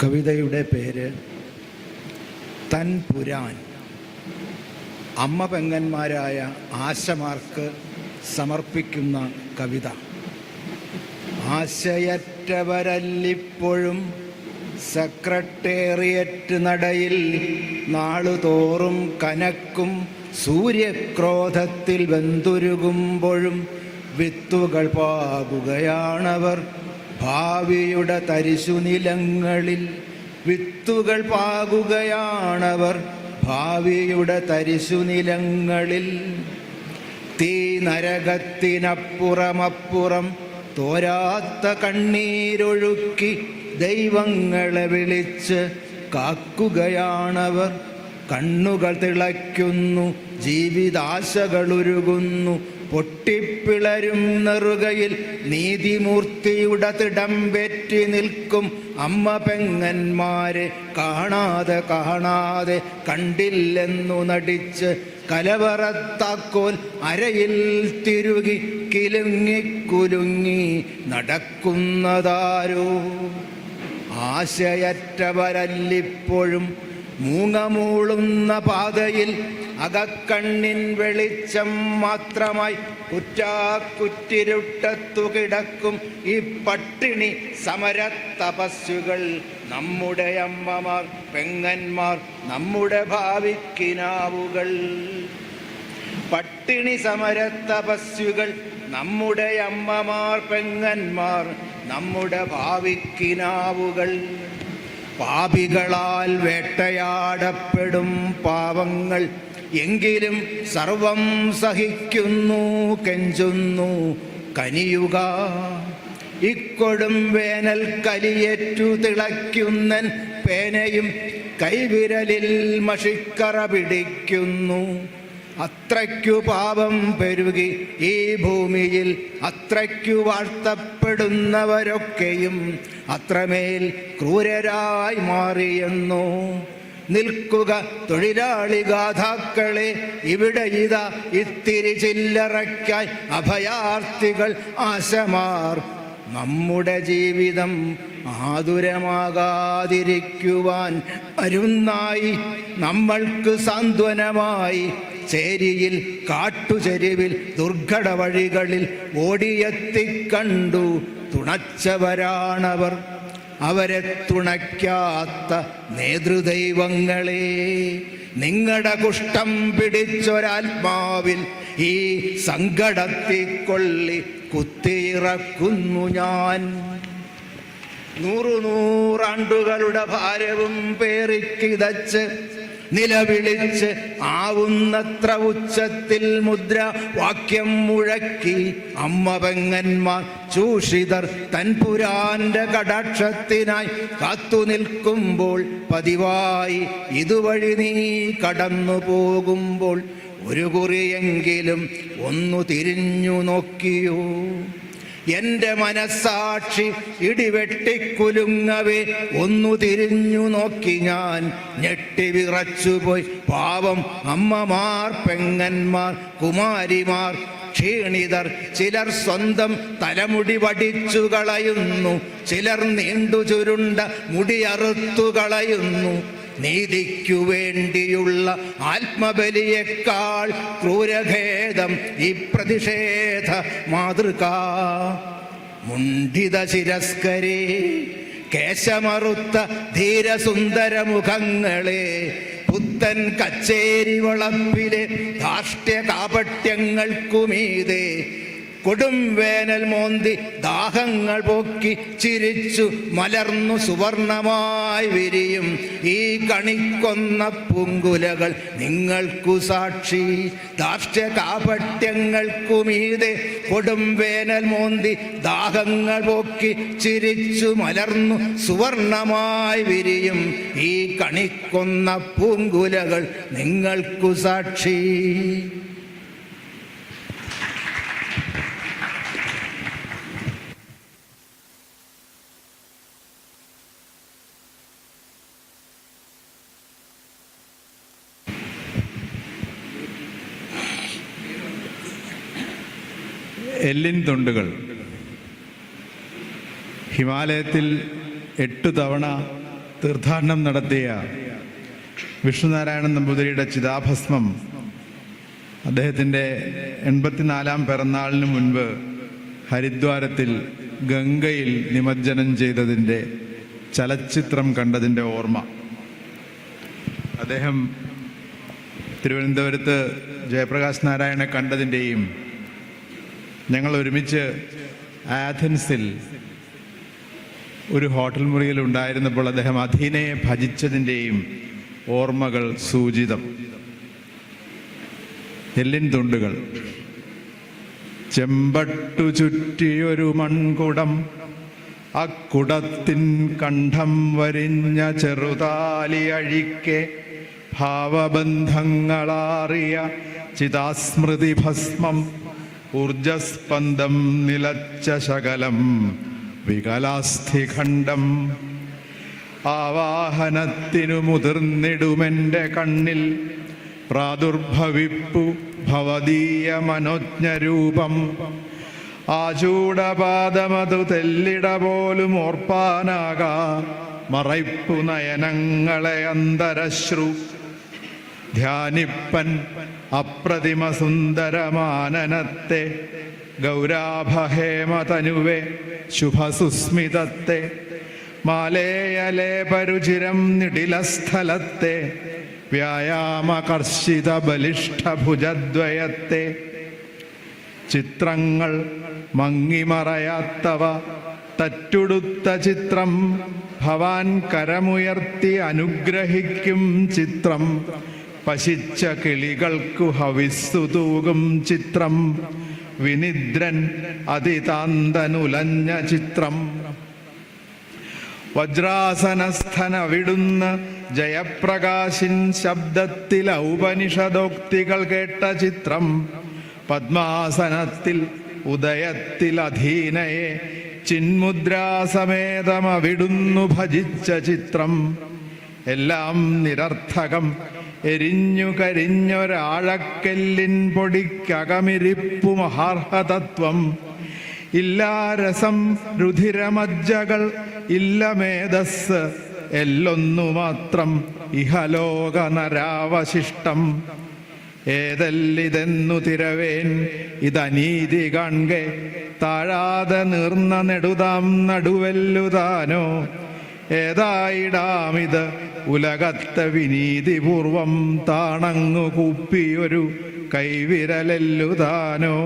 കവിതയുടെ പേര് തൻ പുരാൻ. അമ്മ പെങ്ങന്മാരായ ആശമാർക്ക് സമർപ്പിക്കുന്ന കവിത. ആശയറ്റവരല്ലിപ്പോഴും സെക്രട്ടേറിയറ്റ് നടയിൽ നാളുതോറും കനക്കും സൂര്യക്രോധത്തിൽ വെന്തുരുകുമ്പോഴും വിത്തുകൾ പാകുകയാണവർ ഭാവിയുടെ തരിശുനിലങ്ങളിൽ. വിത്തുകൾ പാകുകയാണവർ ഭാവിയുടെ തരിശുനിലങ്ങളിൽ. തീ നരകത്തിനപ്പുറമപ്പുറം തോരാത്ത കണ്ണീരൊഴുക്കി ദൈവങ്ങളെ വിളിച്ച് കാക്കുകയാണവർ. കണ്ണുകൾ തിളയ്ക്കുന്നു, ജീവിതാശകളുരുകുന്നു, പൊട്ടിപ്പിളരും നെറുകയിൽ നീതിമൂർത്തിയുടെ തിടമ്പേറ്റി നിൽക്കും അമ്മ പെങ്ങന്മാരെ കാണാതെ കാണാതെ കണ്ടില്ലെന്നു നടിച്ച് കലവറത്താക്കോൽ അരയിൽ തിരുകി കിലുങ്ങിക്കുലുങ്ങി നടക്കുന്നതാരോ. ആശയറ്റവരല്ലിപ്പോഴും മൂങ്ങമൂളുന്ന പാതയിൽ അകക്കണ്ണിൻ വെളിച്ചം മാത്രമായി കുറ്റാക്കുറ്റിരുട്ടത്തു കിടക്കും ഈ പട്ടിണി സമരത്തപസ്സുകൾ. നമ്മുടെ അമ്മമാർ പെങ്ങന്മാർ, നമ്മുടെ ഭാവിക്കിനാവുകൾ. പട്ടിണി സമരത്തപസ്സുകൾ, നമ്മുടെ അമ്മമാർ പെങ്ങന്മാർ, നമ്മുടെ ഭാവിക്കിനാവുകൾ. പാപികളാൽ വേട്ടയാടപ്പെടും പാവങ്ങൾ, എങ്കിലും സർവം സഹിക്കുന്നു, കെഞ്ചുന്നു, കനിയുക. ഇക്കൊടും വേനൽ കലിയേറ്റു തിളയ്ക്കുന്നൻ പേനയും കൈവിരലിൽ മഷിക്കറ പിടിക്കുന്നു. അത്രയ്ക്കു പാപം പെരുകി ഈ ഭൂമിയിൽ, അത്രയ്ക്കു വാഴ്ത്തപ്പെടുന്നവരൊക്കെയും അത്രമേൽ ക്രൂരരായി മാറിയെന്നു. നിൽക്കുക തൊഴിലാളി ഗാഥാക്കളെ, ഇവിടെ ഇതാ ഇത്തിരി ചില്ലറയ്ക്കായി അഭയാർത്ഥികൾ ആശമാർ. നമ്മുടെ ജീവിതം ആതുരമാകാതിരിക്കുവാൻ അരുന്നായി നമ്മൾക്ക് സാന്ത്വനമായി ചേരിയിൽ കാട്ടുചെരുവിൽ ദുർഘട വഴികളിൽ ഓടിയെത്തിക്കണ്ടു തുണച്ചവരാണവർ. അവരെ തുണയ്ക്കാത്ത നേതൃദൈവങ്ങളെ, നിങ്ങളുടെ കുഷ്ഠം പിടിച്ചൊരാത്മാവിൽ ഈ സങ്കടത്തിക്കൊള്ളി കുത്തിയിറക്കുന്നു ഞാൻ. നൂറാണ്ടുകളുടെ ഭാരവും പേറിക്കിതച്ച് നിലവിളിച്ച് ആവുന്നത്ര ഉച്ചത്തിൽ മുദ്രാവാക്യം മുഴക്കി അമ്മ പെങ്ങന്മാർ ചൂഷിതർ തൻ പുരാന്റെ കടാക്ഷത്തിനായി കാത്തു നിൽക്കുമ്പോൾ, പതിവായി ഇതുവഴി നീ കടന്നു പോകുമ്പോൾ ഒരു കുറിയെങ്കിലും ഒന്നു തിരിഞ്ഞു നോക്കിയോ? എൻ്റെ മനസ്സാക്ഷി ഇടിവെട്ടിക്കുലുങ്ങവേ ഒന്നു തിരിഞ്ഞു നോക്കി ഞാൻ ഞെട്ടിവിറച്ചുപോയി. പാവം അമ്മമാർ പെങ്ങന്മാർ കുമാരിമാർ ക്ഷീണിതർ. ചിലർ സ്വന്തം തലമുടി വടിച്ചു കളയുന്നു, ചിലർ നീണ്ടു ചുരുണ്ട മുടിയറുത്തു കളയുന്നു. നീതിക്കു വേണ്ടിയുള്ള ആത്മബലിയേക്കാൾ ക്രൂരഖേദം ഈ പ്രതിഷേധ മാതൃക. മുണ്ഡിത ശിരസ്കരേ, കേശമറുത്ത ധീരസുന്ദരമുഖങ്ങളെ, പുത്തൻ കച്ചേരി വളപ്പിലെ ധാർഷ്ട്യ കാപട്യങ്ങൾക്കുമീതെ കൊടും വേനൽ മോന്തി ദാഹങ്ങൾ പോക്കി ചിരിച്ചു മലർന്നു സുവർണമായി വിരിയും ഈ കണിക്കൊന്ന പൂങ്കുലകൾ നിങ്ങൾക്കു സാക്ഷി. ധാർഷ്ട്യ കാപട്യങ്ങൾക്കുമീതെ കൊടും വേനൽ മോന്തി ദാഹങ്ങൾ പോക്കി ചിരിച്ചു മലർന്നു സുവർണമായി വിരിയും ഈ കണിക്കൊന്ന പൂങ്കുലകൾ നിങ്ങൾക്കു സാക്ഷി. എല്ലിൻ തുണ്ടുകൾ. ഹിമാലയത്തിൽ 8 തവണ തീർത്ഥാടനം നടത്തിയ വിഷ്ണുനാരായണൻ നമ്പൂതിരിയുടെ ചിതാഭസ്മം അദ്ദേഹത്തിൻ്റെ 84-ാം പിറന്നാളിന് മുൻപ് ഹരിദ്വാരത്തിൽ ഗംഗയിൽ നിമജ്ജനം ചെയ്തതിൻ്റെ ചലച്ചിത്രം കണ്ടതിൻ്റെ ഓർമ്മ. അദ്ദേഹം തിരുവനന്തപുരത്ത് ജയപ്രകാശ് നാരായണനെ കണ്ടതിൻ്റെയും ഞങ്ങൾ ഒരുമിച്ച് ആഥൻസിൽ ഒരു ഹോട്ടൽ മുറിയിൽ ഉണ്ടായിരുന്നപ്പോൾ അദ്ദേഹം അധീനയെ ഭജിച്ചതിൻ്റെയും ഓർമ്മകൾ സൂചിതം. എല്ലിൻ തുണ്ടുകൾ. ചെമ്പട്ടു ചുറ്റിയൊരു മൺകുടം, അക്കുടത്തിൻ കണ്ഠം വരിഞ്ഞ ചെറുതാലി അഴിക്കെ ഭാവബന്ധങ്ങളാറിയ ചിതാസ്മൃതി ഭസ്മം, ഊർജസ്പന്ദം നിലച്ച ശകലം വികലാസ്ഥിഖണ്ഡം. ആവാഹനത്തിനു മുതിർന്നിടുമെൻ്റെ കണ്ണിൽ പ്രാദുർഭവിപ്പു ഭവദീയ മനോജ്ഞരൂപം. ആചൂടപാദമതു തെല്ലിട പോലും ഓർപ്പാനാകാ മറൈപ്പു നയനങ്ങളെ അന്തരശ്രു. ധ്യാനിപ്പൻ അപ്രതിമ സുന്ദരമാനനത്തെ, ഗൗരാഭഹേമതനുവെ ശുഭസുസ്മിതത്തെ. മാലേയലേപരുചിരം നിടിലസ്ഥലത്തെ, വ്യായാമകർഷിത ബലിഷ്ഠഭുജദ്വയത്തെ. ചിത്രങ്ങൾ മങ്ങിമറയാത്തവ തറ്റുടുത്ത ചിത്രം, ഭവാൻ കരമുയർത്തി അനുഗ്രഹിക്കും ചിത്രം. പശിച്ച കിളികൾക്കു ഹവിസ്സു തൂകും ചിത്രം, വിനിദ്രൻ അതിതാന്തനുലഞ്ഞ ചിത്രം. വജ്രാസനസ്ഥന വിടുന്ന ജയപ്രകാശിൻ ശബ്ദത്തിൽ ഔപനിഷദോക്തികൾ കേട്ട ചിത്രം. പദ്മാസനത്തിൽ ഉദയത്തിൽ അധീനയെ ചിന്മുദ്രാസമേതമവിടുന്നു ഭജിച്ച ചിത്രം. എല്ലാം നിരർത്ഥകം എരിഞ്ഞു കരിഞ്ഞൊരാഴക്കെല്ലിൻ പൊടിക്കകമിരിപ്പു മഹാർഹതത്വം. ഇല്ലാരസം രുധിരമജ്ജകൾ ഇല്ല മേധസ്, എല്ലൊന്നു മാത്രം ഇഹലോക നരാവശിഷ്ടം. ഏതെല്ലിതെന്നു തിരവേൻ ഇതനീതി കാൺകെ, താഴാതെ നീർന്ന നെടുതാം നടുവെല്ലുതാനോ. ഏതായിടാമിത് ഉലകത്തെ വിനീതിപൂർവം, താണങ്ങു കൂപ്പിയൊരു കൈവിരലെല്ലുതാനോ.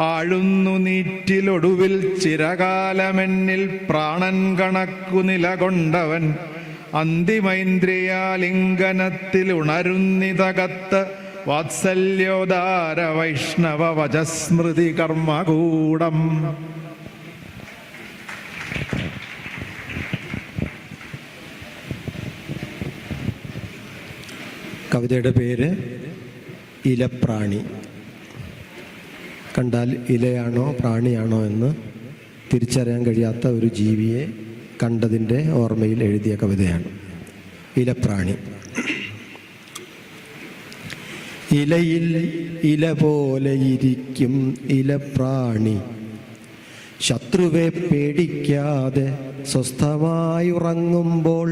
ആഴുന്നു നീറ്റിലൊടുവിൽ ചിരകാലമെന്നിൽ പ്രാണൻ കണക്കു നിലകൊണ്ടവൻ. അന്തിമൈന്ദ്രിയാലിംഗനത്തിൽ ഉണരുന്നിതകത്ത് വാത്സല്യോദാര വൈഷ്ണവ വചസ്മൃതി കർമ്മകൂടം. കവിതയുടെ പേര് ഇലപ്രാണി. കണ്ടാൽ ഇലയാണോ പ്രാണിയാണോ എന്ന് തിരിച്ചറിയാൻ കഴിയാത്ത ഒരു ജീവിയെ കണ്ടതിൻ്റെ ഓർമ്മയിൽ എഴുതിയ കവിതയാണ് ഇലപ്രാണി. ഇലയിൽ ഇല പോലെ ഇരിക്കും ഇലപ്രാണി, ശത്രുവെ പേടിക്കാതെ സ്വസ്ഥമായുറങ്ങുമ്പോൾ.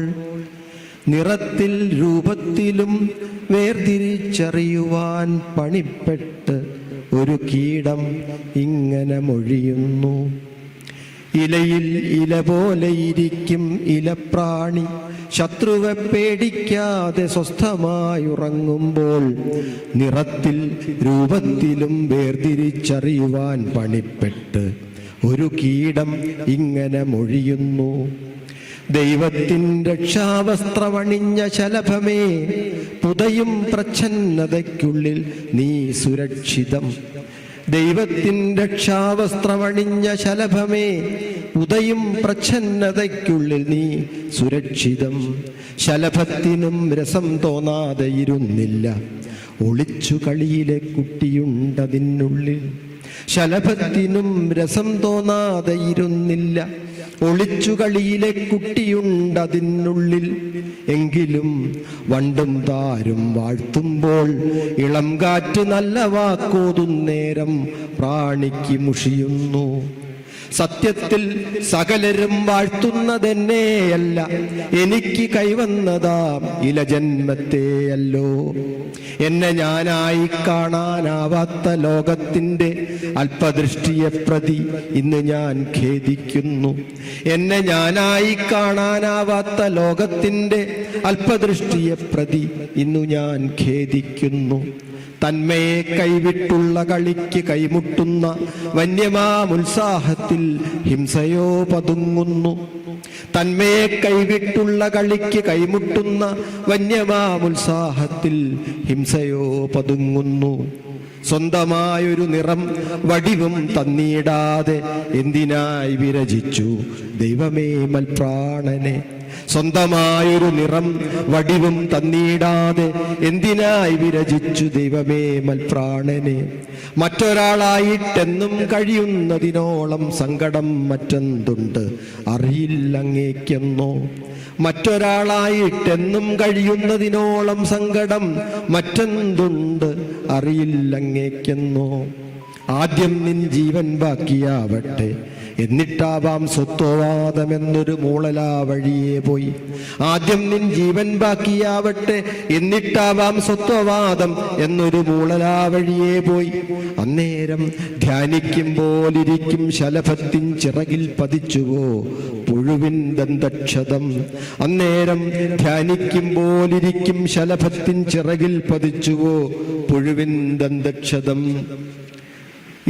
നിറത്തിൽ രൂപത്തിലും വേർതിരിച്ചറിയുവാൻ പണിപ്പെട്ട് ഒരു കീടം ഇങ്ങനെ മൊഴിയുന്നു. ഇലയിൽ ഇല പോലെ ഇരിക്കും ഇലപ്രാണി, ശത്രുവെ പേടിക്കാതെ സ്വസ്ഥമായുറങ്ങുമ്പോൾ. നിറത്തിൽ രൂപത്തിലും വേർതിരിച്ചറിയുവാൻ പണിപ്പെട്ട് ഒരു കീടം ഇങ്ങനെ മൊഴിയുന്നു. ദൈവത്തിൻ്റെ രക്ഷാവസ്ത്രമണിഞ്ഞ ശലഭമേ, പുതയും പ്രച്ഛന്നതയ്ക്കുള്ളിൽ നീ സുരക്ഷിതം. ദൈവത്തിൻ്റെ രക്ഷാവസ്ത്രമണിഞ്ഞ ശലഭമേ, പുതയും പ്രച്ഛന്നതയ്ക്കുള്ളിൽ നീ സുരക്ഷിതം. ശലഭത്തിനും രസം തോന്നാതെ ഇരുന്നില്ല, ഒളിച്ചു കളിയിലെ കുട്ടിയുണ്ടതിനുള്ളിൽ. ശലഭത്തിനും രസം തോന്നാതെ ഇരുന്നില്ല, ഒളിച്ചുകളിയിലെ കുട്ടിയുണ്ടതിനുള്ളിൽ. എങ്കിലും വണ്ടും താരും വാഴ്ത്തുമ്പോൾ ഇളം കാറ്റ് നല്ല വാക്കോതുന്നേരം പ്രാണിക്ക് മുഷിയുന്നു. സത്യത്തിൽ സകലരും വാഴ്ത്തുന്നതെന്നെയല്ല, എനിക്ക് കൈവന്നതാം ഇലജന്മത്തെയല്ലോ. എന്നെ ഞാനായി കാണാനാവാത്ത ലോകത്തിൻ്റെ അല്പദൃഷ്ടിയെ പ്രതി ഇന്ന് ഞാൻ ഖേദിക്കുന്നു. എന്നെ ഞാനായി കാണാനാവാത്ത ലോകത്തിൻ്റെ അല്പദൃഷ്ടിയെ പ്രതി ഇന്നു ഞാൻ ഖേദിക്കുന്നു. തന്മയെ കൈവിട്ടുള്ള കളിക്ക് കൈമുട്ടുന്ന വന്യമാമുത്സാഹത്തിൽ ഹിംസയോ പതുങ്ങുന്നു. തന്മയെ കൈവിട്ടുള്ള കളിക്ക് കൈമുട്ടുന്ന വന്യമാമുത്സാഹത്തിൽ ഹിംസയോ പതുങ്ങുന്നു. സ്വന്തമായൊരു നിറം വടിവും തന്നിടാതെ എന്തിനായി വിരചിച്ചു ദൈവമേ മൽപ്രാണനെ. സ്വന്തമായൊരു നിറം വടിവും തന്നിടാതെ എന്തിനായി വിരചിച്ചു ദൈവമേ മൽപ്രാണനെ. മറ്റൊരാളായിട്ടെന്നും കഴിയുന്നതിനോളം സങ്കടം മറ്റെന്തുണ്ട് അറിയില്ലങ്ങേക്കെന്നോ. മറ്റൊരാളായിട്ടെന്നും കഴിയുന്നതിനോളം സങ്കടം മറ്റെന്തുണ്ട് അറിയില്ലങ്ങേക്കെന്നോ. ആദ്യം നിൻ ജീവൻ ബാക്കിയാവട്ടെ, എന്നിട്ടാവാം സ്വത്വവാദമെന്നൊരു മൂളലാ വഴിയെ പോയി. ആദ്യം നിൻ ജീവൻ ബാക്കിയാവട്ടെ, എന്നിട്ടാവാം സ്വത്വവാദം എന്നൊരു മൂളലാ വഴിയെ പോയി. അന്നേരം ധ്യാനിക്കുമ്പോലിരിക്കും ശലഭത്തിൻ ചിറകിൽ പതിച്ചുവോ പുഴുവിൻ ദന്തക്ഷതം. അന്നേരം ധ്യാനിക്കുമ്പോലിരിക്കും ശലഭത്തിൻ ചിറകിൽ പതിച്ചുവോ പുഴുവിൻ ദന്തക്ഷതം.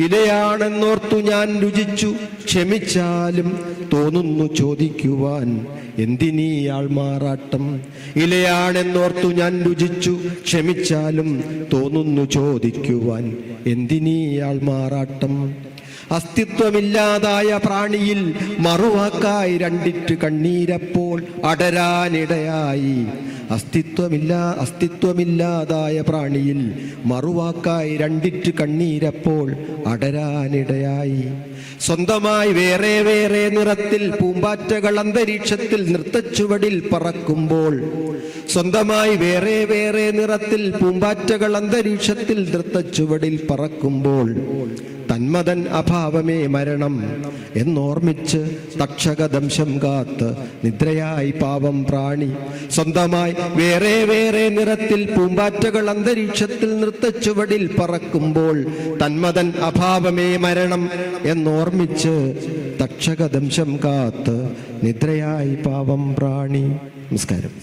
ഇലയാണെന്നോർത്തു ഞാൻ രുചിച്ചു, ക്ഷമിച്ചാലും തോന്നുന്നു ചോദിക്കുവാൻ എന്തിനീയാൾ മാറാട്ടം. ഇലയാണെന്നോർത്തു ഞാൻ രുചിച്ചു, ക്ഷമിച്ചാലും തോന്നുന്നു ചോദിക്കുവാൻ എന്തിനീയാൾ മാറാട്ടം. അസ്തിത്വമില്ലാതായ പ്രാണിയിൽ മറുവാക്കായി രണ്ടിറ്റ് കണ്ണീരപ്പോൾ അടരാനിടയായി. അസ്തിത്വമില്ലാതായ പ്രാണിയിൽ മറുവാക്കായി രണ്ടിറ്റ് കണ്ണീരപ്പോൾ അടരാനിടയായി. സ്വന്തമായി വേറെ വേറെ നിറത്തിൽ പൂമ്പാറ്റകൾ അന്തരീക്ഷത്തിൽ നൃത്തച്ചുവടിൽ പറക്കുമ്പോൾ, സ്വന്തമായി വേറെ വേറെ നിറത്തിൽ പൂമ്പാറ്റകൾ അന്തരീക്ഷത്തിൽ നൃത്തച്ചുവടിൽ പറക്കുമ്പോൾ തന്മതൻ അഭാവമേ മരണം എന്നോർമ്മിച്ച് തക്ഷകദംശം കാത്ത് നിദ്രയായി പാവം പ്രാണി. സ്വന്തമായി വേറെ വേറെ നിറത്തിൽ പൂമ്പാറ്റകൾ അന്തരീക്ഷത്തിൽ നൃത്തച്ചുവടിൽ പറക്കുമ്പോൾ തന്മതൻ അഭാവമേ മരണം എന്നോർമ്മിച്ച് തക്ഷകദംശം കാത്ത് നിദ്രയായി പാവം പ്രാണി. നമസ്കാരം.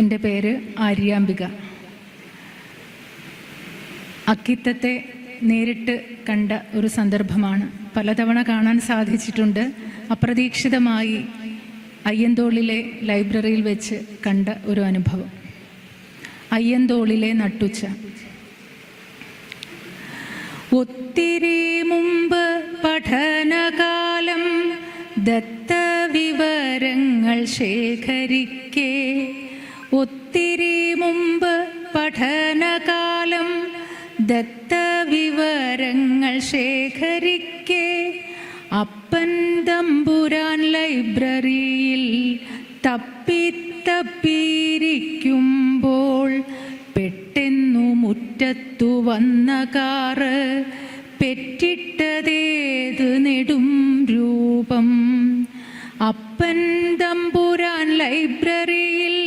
എൻ്റെ പേര് ആര്യാംബിക. അക്കിത്തത്തെ നേരിട്ട് കണ്ട ഒരു സന്ദർഭമാണ്. പലതവണ കാണാൻ സാധിച്ചിട്ടുണ്ട്. അപ്രതീക്ഷിതമായി അയ്യന്തോളിലെ ലൈബ്രറിയിൽ വെച്ച് കണ്ട ഒരു അനുഭവം. അയ്യന്തോളിലെ നട്ടുച്ച. ഒത്തിരി മുമ്പ് പഠനകാലം ദത്തവിവരങ്ങൾ ശേഖരിക്കേ. ഒത്തിരി മുമ്പ് പഠനകാലം ദത്തവിവരങ്ങൾ ശേഖരിക്കേ. അപ്പൻ തമ്പുരാൻ ലൈബ്രറിയിൽ തപ്പിത്തപ്പിയിരിക്കുമ്പോൾ പെട്ടെന്നു മുറ്റത്തു വന്ന കാറ് പെറ്റിട്ടതേത് നെടും രൂപം. അപ്പൻ തമ്പുരാൻ ലൈബ്രറിയിൽ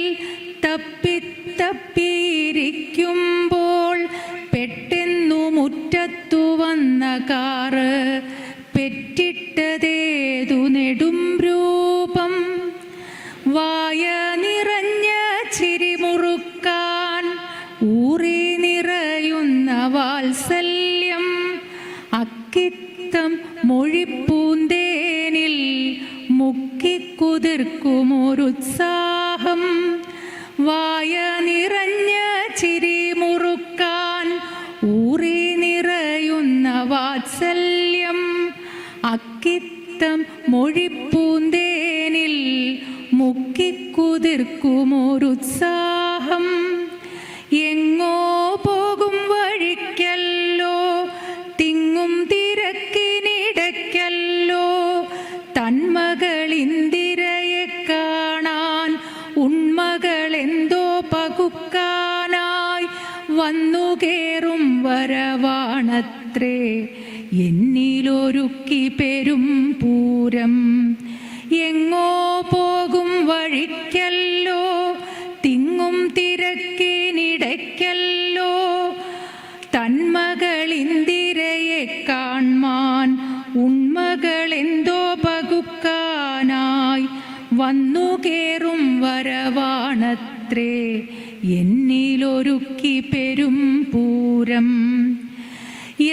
തപ്പിത്തപ്പിയിരിക്കുമ്പോൾ പെട്ടെന്നു മുറ്റത്തു വന്ന കാറ് പെറ്റിട്ടതേതു നെടും രൂപം. വായ നിറഞ്ഞ ചിരിമുറുക്കാൻ ഊറി നിറയുന്ന വാത്സല്യം. അക്കിത്തം മൊഴിപ്പൂന്തേനിൽ മുക്കിക്കുതിർക്കുമൊരുത്സാഹം. വായ നിറഞ്ഞ ചിരിമുറുക്കാൻ ഊറി നിറയുന്ന വാത്സല്യം. അക്കിത്തം മൊഴിപ്പൂന്തേനിൽ മുക്കിക്കുതിർക്കുമൊരുത്സാഹം. എങ്ങോ പോകും വഴിക്കല്ലോ, തിങ്ങും തിരക്കിനിടയ്ക്കല്ലോ, തന്മകളിന്ദിരയെ കാണാൻ ഉണ്മകളെന്തോ വന്നു കേറും വരവാണത്രേ എന്നിലൊരുക്കി പെരും പൂരം. എങ്ങോ പോകും വഴിക്കല്ലോ തിങ്ങും തിരക്കിനിടയ്ക്കല്ലോ തന്മകളിന്ദിരയെ കാൺമാൻ ഉണ്മകളെന്തോ പകുക്കാനായി വന്നു കേറും വരവാണത്രേ എന്നിലൊരുക്കി പെരും പൂരം.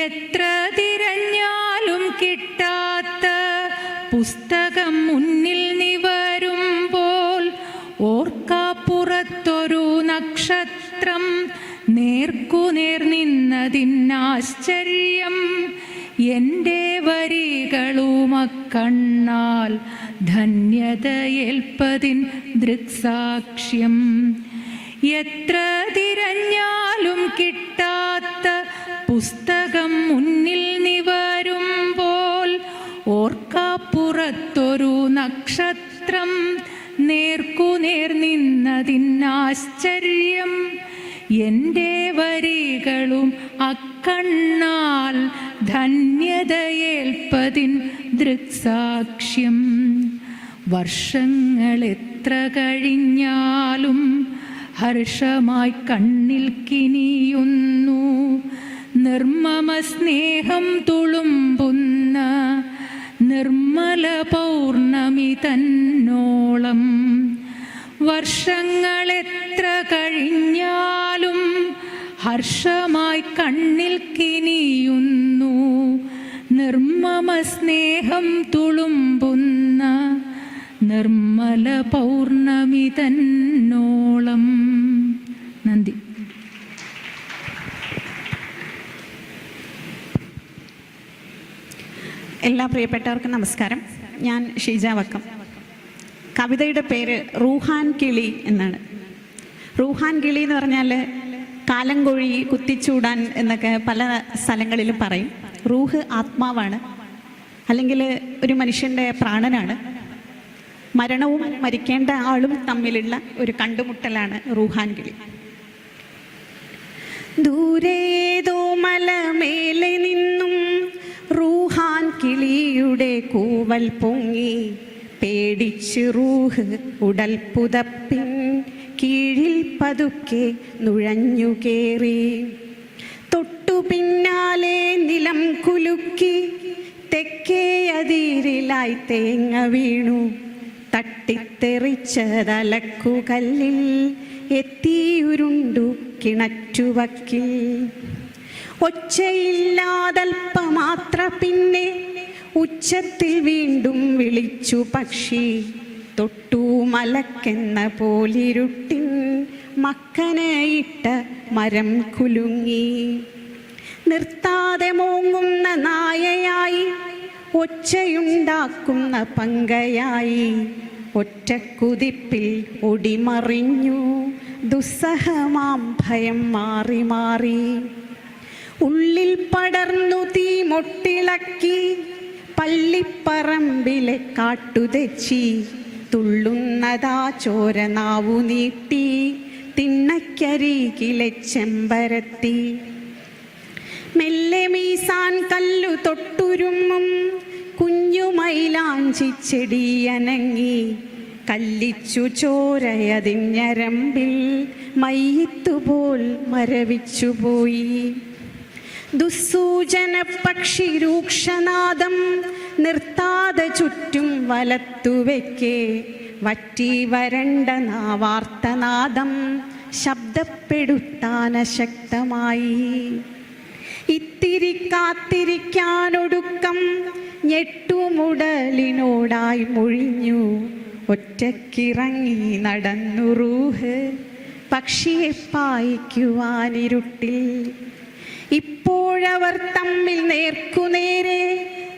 എത്ര തിരഞ്ഞാലും കിട്ടാത്ത പുസ്തകം മുന്നിൽ നിവരുമ്പോൾ ഓർക്കാപ്പുറത്തൊരു നക്ഷത്രം നേർക്കുനേർ നിന്നതിനാശ്ചര്യം. എൻ്റെ വരികളുമക്കണ്ണാൽ ധന്യതയേൽപ്പതിൻ ദൃക്സാക്ഷ്യം. എത്ര തിരഞ്ഞാലും കിട്ടാത്ത പുസ്തകം മുന്നിൽ നിവരുമ്പോൾ ഓർക്കാപ്പുറത്തൊരു നക്ഷത്രം നേർക്കുനേർ നിന്നതിനാശ്ചര്യം. എൻ്റെ വരികളും അക്കണ്ണാൽ ധന്യതയേൽപ്പതിൻ ദൃക്സാക്ഷ്യം. വർഷങ്ങളെത്ര കഴിഞ്ഞാലും ഹർഷമായി കണ്ണിൽ കിനിയുന്നു നിർമ്മമ സ്നേഹം തുളുമ്പുന്ന നിർമ്മല പൗർണമി തന്നോളം. വർഷങ്ങളെത്ര കഴിഞ്ഞാലും ഹർഷമായി കണ്ണിൽ കിനിയുന്നു നിർമ്മമ സ്നേഹം തുളുമ്പുന്ന നിർമ്മല പൗർണമി തന്നോളം. നന്ദി. എല്ലാ പ്രിയപ്പെട്ടവർക്കും നമസ്കാരം. ഞാൻ ഷീജ വക്കം. കവിതയുടെ പേര് റൂഹാൻ കിളി എന്നാണ്. റൂഹാൻ കിളി എന്ന് പറഞ്ഞാൽ കാലംകൊഴി, കുത്തിച്ചൂടാൻ എന്നൊക്കെ പല സ്ഥലങ്ങളിലും പറയും. റൂഹ് ആത്മാവാണ്, അല്ലെങ്കിൽ ഒരു മനുഷ്യൻ്റെ പ്രാണനാണ്. മരണവും മരിക്കേണ്ട ആളും തമ്മിലുള്ള ഒരു കണ്ടുമുട്ടലാണ് റൂഹാൻ കിളി. ദൂരേതോ മലമേലെ നിന്നും റൂഹാൻ കിളിയുടെ കൂവൽ പൊങ്ങി. പേടിച്ച് റൂഹ് ഉടൽ പുതപ്പിൻ കീഴിൽ പതുക്കെ നുഴഞ്ഞു കേറി. തൊട്ടു പിന്നാലെ നിലം കുലുക്കി തെക്കേ അതിരിലായി തേങ്ങ വീണു. തട്ടിത്തെറിച്ചതലക്കുകല്ലിൽ എത്തിയുരുണ്ടു കിണറ്റുവക്കിൽ. ഒച്ചയില്ലാതൽപ്പമാത്ര പിന്നെ ഉച്ചത്തിൽ വീണ്ടും വിളിച്ചു പക്ഷി. തൊട്ടു മലക്കെന്ന പോലിരുട്ടിൻ മക്കനയിട്ട മരം കുലുങ്ങി. നിർത്താതെ മോങ്ങുന്ന നായയായി ഒച്ചയുണ്ടാക്കുന്ന പങ്കയായി ഒറ്റക്കുതിപ്പിൽ ഒടിമറിഞ്ഞു ദുസ്സഹമാം ഭയം മാറി മാറി. ഉള്ളിൽ പടർന്നു തീ മൊട്ടിളക്കി പള്ളിപ്പറമ്പിലെ കാട്ടുതെച്ചി. തുള്ളുന്നതാ ചോര നാവു നീട്ടി തിണ്ണക്കരികിലെ ചെമ്പരത്തി. മെല്ലെ മീസാൻ കല്ലു തൊട്ടുരുമ്മും കുഞ്ഞുമൈലാഞ്ചി ചെടിയനങ്ങി. കല്ലിച്ചു ചോരയതിഞ്ഞരമ്പിൽ മയ്യത്തുപോൽ മരവിച്ചുപോയി. ദുസ്സൂചന പക്ഷി രൂക്ഷനാദം നിർത്താതെ ചുറ്റും വലത്തുവെക്കെ. വറ്റി വരണ്ട നാവാർത്തനാദം ശബ്ദപ്പെടുത്താനശക്തമായി. ഇത്തിരി കാത്തിരിക്കാനൊടുക്കം ഞെട്ടുമുടലിനോടായി മൊഴിഞ്ഞു. ഒറ്റക്കിറങ്ങി നടന്നു റൂഹ് പക്ഷിയെ പായിക്കുവാനിരുട്ടിൽ. ഇപ്പോഴവർ തമ്മിൽ നേർക്കുനേരെ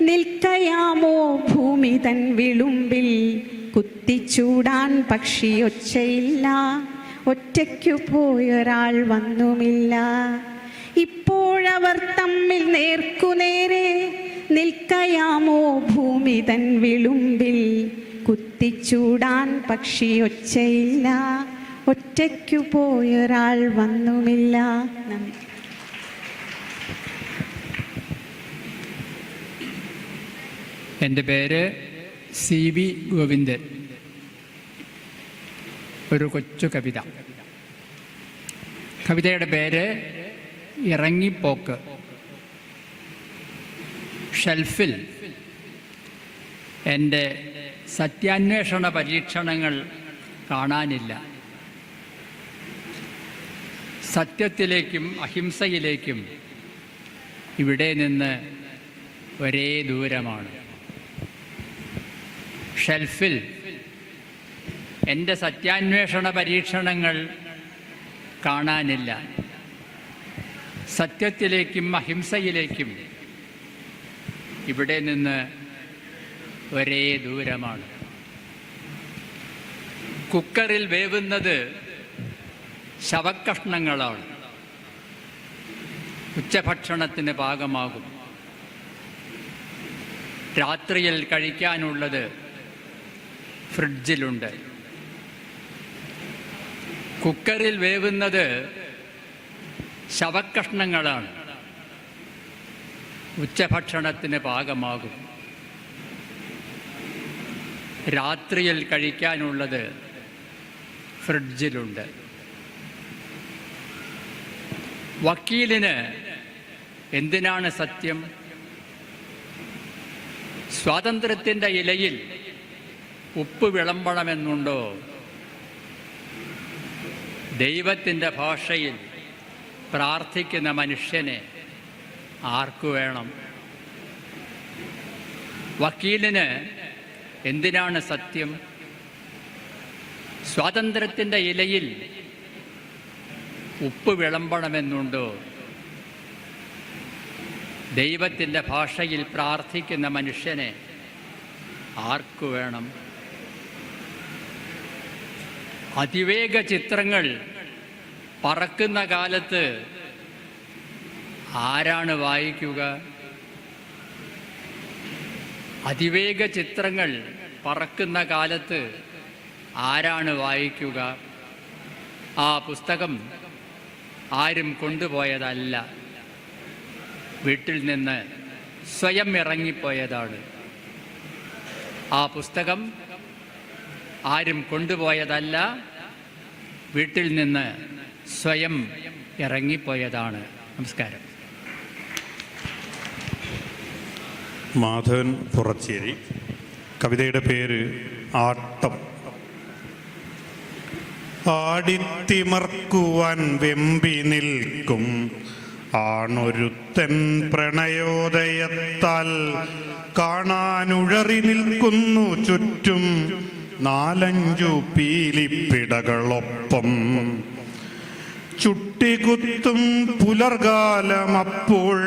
നിൽക്കയാമോ ഭൂമി തൻ വിളുമ്പിൽ. കുത്തിച്ചൂടാൻ പക്ഷി ഒച്ചയില്ല, ഒറ്റയ്ക്കു പോയൊരാൾ വന്നുമില്ല. ഇപ്പോഴവർ തമ്മിൽ നേർക്കുനേരെ നിൽക്കയാമോ ഭൂമി തൻ വിളുമ്പിൽ. കുത്തിച്ചൂടാൻ പക്ഷി ഒച്ചയില്ല, ഒറ്റയ്ക്കു പോയൊരാൾ വന്നുമില്ല. നന്ദി. എൻ്റെ പേര് CB ഗോവിന്ദൻ. ഒരു കൊച്ചു കവിത. കവിതയുടെ പേര് ഇറങ്ങിപ്പോക്ക്. ഷെൽഫിൽ എൻ്റെ സത്യാന്വേഷണ പരീക്ഷണങ്ങൾ കാണാനില്ല. സത്യത്തിലേക്കും അഹിംസയിലേക്കും ഇവിടെ നിന്ന് ഒരേ ദൂരമാണ്. ഷെൽഫിൽ എൻ്റെ സത്യാന്വേഷണ പരീക്ഷണങ്ങൾ കാണാനില്ല. സത്യത്തിലേക്കും അഹിംസയിലേക്കും ഇവിടെ നിന്ന് ഒരേ ദൂരമാണ്. കുക്കറിൽ വേവുന്നത് ശവക്കഷ്ണങ്ങളാണ്. ഉച്ചഭക്ഷണത്തിന് പാകമാകും. രാത്രിയിൽ കഴിക്കാനുള്ളത് ഫ്രിഡ്ജിലുണ്ട്. കുക്കറിൽ വേവുന്നത് ശവക്കഷ്ണങ്ങളാണ്. ഉച്ചഭക്ഷണത്തിന് പാകമാകും. രാത്രിയിൽ കഴിക്കാനുള്ളത് ഫ്രിഡ്ജിലുണ്ട്. വക്കീലിന് എന്തിനാണ് സത്യം? സ്വാതന്ത്ര്യത്തിൻ്റെ ഇലയിൽ ഉപ്പ് വിളമ്പണമെന്നുണ്ടോ? ദൈവത്തിൻ്റെ ഭാഷയിൽ പ്രാർത്ഥിക്കുന്ന മനുഷ്യനെ ആർക്കു വേണം? വക്കീലിന് എന്തിനാണ് സത്യം? സ്വാതന്ത്ര്യത്തിൻ്റെ ഇലയിൽ ഉപ്പ് വിളമ്പണമെന്നുണ്ടോ? ദൈവത്തിൻ്റെ ഭാഷയിൽ പ്രാർത്ഥിക്കുന്ന മനുഷ്യനെ ആർക്കു വേണം? അതിവേഗ ചിത്രങ്ങൾ പറക്കുന്ന കാലത്ത് ആരാണ് വായിക്കുക? അതിവേഗ ചിത്രങ്ങൾ പറക്കുന്ന കാലത്ത് ആരാണ് വായിക്കുക? ആ പുസ്തകം ആരും കൊണ്ടുപോയതല്ല, വീട്ടിൽ നിന്ന് സ്വയം ഇറങ്ങിപ്പോയതാണ്. ആ പുസ്തകം ആരും കൊണ്ടുപോയതല്ല, വീട്ടിൽ നിന്ന് സ്വയം ഇറങ്ങിപ്പോയതാണ്. നമസ്കാരം. മാധവൻ പുറച്ചേരി. കവിതയുടെ പേര് ആട്ടം. ആടിത്തിമർക്കുവാൻ വെമ്പി നിൽക്കും ആണൊരുത്തൻ പ്രണയോദയത്താൽ കാണാനുഴറി നിൽക്കുന്നു ചുറ്റും നാലഞ്ചു പീലിപ്പിടകളൊപ്പം. ചുട്ടികുത്തും പുലർകാലമപ്പോൾ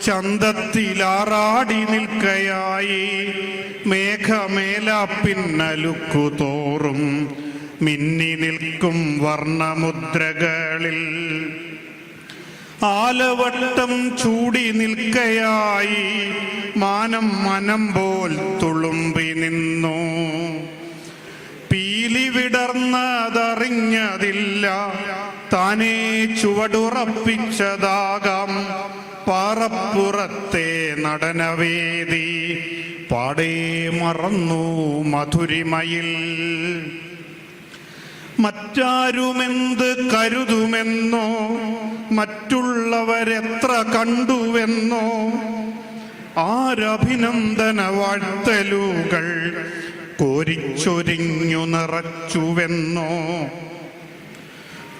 ചന്തത്തിലാറാടി നിൽക്കയായി മേഘമേലാപ്പിന്നലുക്കു തോറും മിന്നി നിൽക്കും വർണ്ണമുദ്രകളിൽ ആലവട്ടം ചൂടി നിൽക്കയായി മാനം മനം പോൽ തുളുമ്പി നിന്നു. പീലി വിടർന്നതറിഞ്ഞതില്ല, താനേ ചുവടുറപ്പിച്ചതാകാം പാറപ്പുറത്തെ നടനവേദി. പാടേ മറന്നു മധുരിമയിൽ. മറ്റാരുമെന്ത് കരുതുമെന്നോ, മറ്റുള്ളവരെത്ര കണ്ടുവെന്നോ, ആരഭിനന്ദന വാഴ്ത്തലുകൾ കോരിച്ചൊരിഞ്ഞു നിറച്ചുവെന്നോ.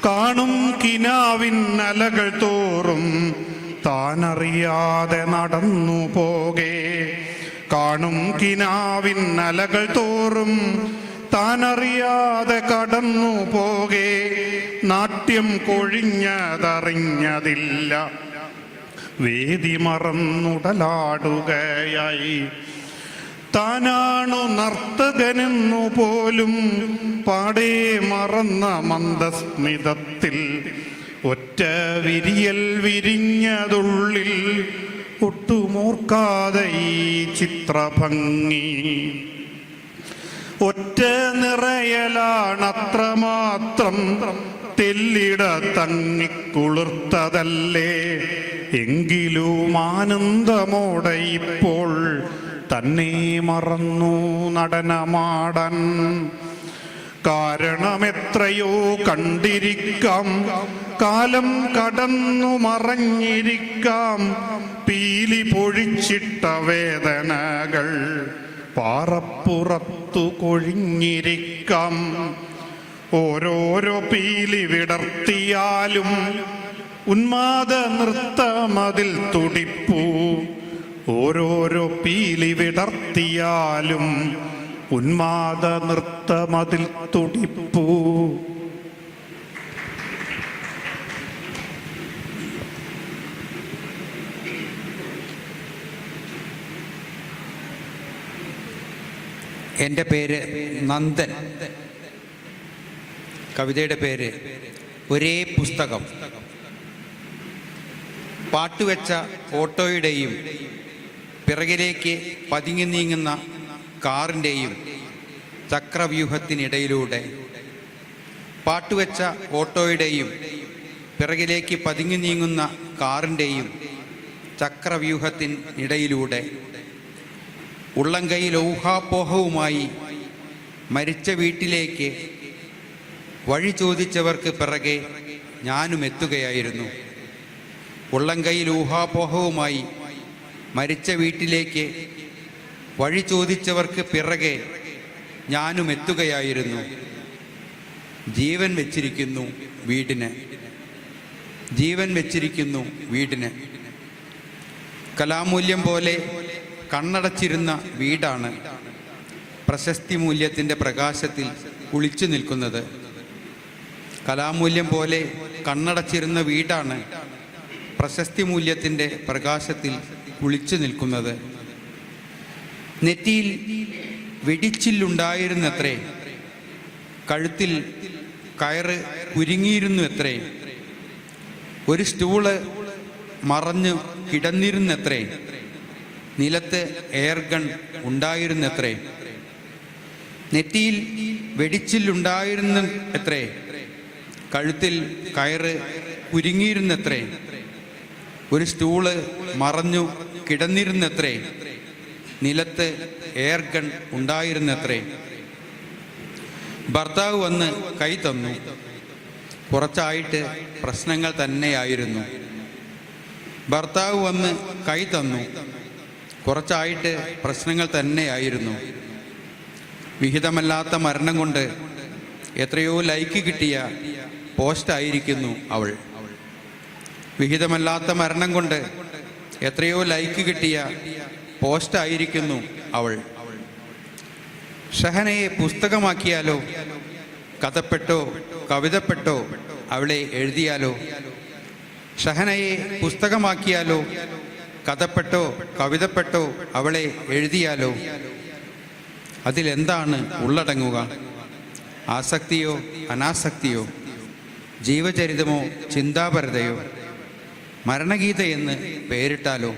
കാണും കിനാവിൻ അലകൾ തോറും താനറിയാതെ നടന്നു പോകെ. കാണും കിനാവിൻ അലകൾ തോറും താനറിയാതെ കടന്നു പോകെ. നാട്യം കൊഴിഞ്ഞതറിഞ്ഞതില്ല, വേദി മറന്നുടലാടുകയായി. താനാണു നർത്തകനെന്നു പോലും പാടേ മറന്ന മന്ദസ്മിതത്തിൽ ഒറ്റ വിരിയൽ വിരിഞ്ഞതുള്ളിൽ ഒട്ടുമോർക്കാതെ ഈ ചിത്രഭംഗി. ഒറ്റ നിറയലാണത്രമാത്രം തെല്ലിട തങ്ങിക്കുളിർത്തതല്ലേ. എങ്കിലും ആനന്ദമോടെ ഇപ്പോൾ തന്നെ മറന്നു നടനമാടാൻ. കാരണമെത്രയോ കണ്ടിരിക്കാം, കാലം കടന്നു മറഞ്ഞിരിക്കാം. പീലി പൊഴിച്ചിട്ട വേദനകൾ പാറപ്പുറത്തു കൊഴിഞ്ഞിരിക്കാം. ഓരോരോ പീലി വിടർത്തിയാലും ഉന്മാദ നൃത്തമതിൽ തുടിപ്പൂ. ഓരോരോ പീലി വിടർത്തിയാലും ഉന്മാദ നൃത്തമതിൽ തുടിപ്പൂ. എൻ്റെ പേര് നന്ദൻ. കവിതയുടെ പേര് ഒരേ പുസ്തകം. പാട്ടുവെച്ച ഓട്ടോയുടെയും പിറകിലേക്ക് പതുങ്ങി നീങ്ങുന്ന കാറിൻ്റെയും ചക്രവ്യൂഹത്തിനിടയിലൂടെ, പാട്ടുവെച്ച ഓട്ടോയുടെയും പിറകിലേക്ക് പതുങ്ങി നീങ്ങുന്ന കാറിൻ്റെയും ചക്രവ്യൂഹത്തിനിടയിലൂടെ ഉള്ളംകൈയിൽ ഊഹാപോഹവുമായി മരിച്ച വീട്ടിലേക്ക് വഴി ചോദിച്ചവർക്ക് പിറകെ ഞാനും എത്തുകയായിരുന്നു. ഉള്ളംകൈയിൽ ഊഹാപോഹവുമായി മരിച്ച വീട്ടിലേക്ക് വഴി ചോദിച്ചവർക്ക് പിറകെ ഞാനും എത്തുകയായിരുന്നു. ജീവൻ വെച്ചിരിക്കുന്നു വീടിന്, ജീവൻ വെച്ചിരിക്കുന്നു വീടിന്. കലാമൂല്യം പോലെ കണ്ണടച്ചിരുന്ന വീടാണ് പ്രശസ്തി മൂല്യത്തിൻ്റെ പ്രകാശത്തിൽ കുളിച്ചു നിൽക്കുന്നത്. കലാമൂല്യം പോലെ കണ്ണടച്ചിരുന്ന വീടാണ് പ്രശസ്തി മൂല്യത്തിൻ്റെ പ്രകാശത്തിൽ കുളിച്ചു നിൽക്കുന്നത്. നെറ്റിയിൽ വെടിച്ചില്ലുണ്ടായിരുന്നത്രേ, കഴുത്തിൽ കയറ് കുരുങ്ങിയിരുന്നു എത്രേ, ഒരു സ്റ്റൂള് മറഞ്ഞു കിടന്നിരുന്നത്രേ, നിലത്ത് എയർഗൺ ഉണ്ടായിരുന്നത്രേ. നെറ്റിയിൽ വെടിച്ചില്ലുണ്ടായിരുന്ന എത്രേ, കഴുത്തിൽ കയറ് കുരുങ്ങിയിരുന്നത്രേ, ഒരു സ്റ്റൂള് മറഞ്ഞു കിടന്നിരുന്നത്രേ, നിലത്ത് എയർഗൺ ഉണ്ടായിരുന്നത്രേ. ഭർത്താവ് വന്ന് കൈ തന്നു. കുറച്ചായിട്ട് പ്രശ്നങ്ങൾ തന്നെയായിരുന്നു. ഭർത്താവ് വന്ന് കൈ തന്നു. കുറച്ചായിട്ട് പ്രശ്നങ്ങൾ തന്നെയായിരുന്നു. വിഹിതമല്ലാത്ത മരണം കൊണ്ട് എത്രയോ ലൈക്ക് കിട്ടിയ പോസ്റ്റായിരിക്കുന്നു അവൾ. വിഹിതമല്ലാത്ത മരണം കൊണ്ട് എത്രയോ ലൈക്ക് കിട്ടിയ പോസ്റ്റായിരിക്കുന്നു അവൾ. ഷഹനയെ പുസ്തകമാക്കിയാലോ, കഥപ്പെട്ടോ കവിതപ്പെട്ടോ അവളെ എഴുതിയാലോ? ഷഹനയെ പുസ്തകമാക്കിയാലോ, കഥപ്പെട്ടോ കവിതപ്പെട്ടോ അവളെ എഴുതിയാലോ? അതിലെന്താണ് ഉള്ളടങ്ങുക? ആസക്തിയോ അനാസക്തിയോ? ജീവചരിതമോ ചിന്താപരതയോ? മരണഗീതയെന്ന് പേരിട്ടാലോ?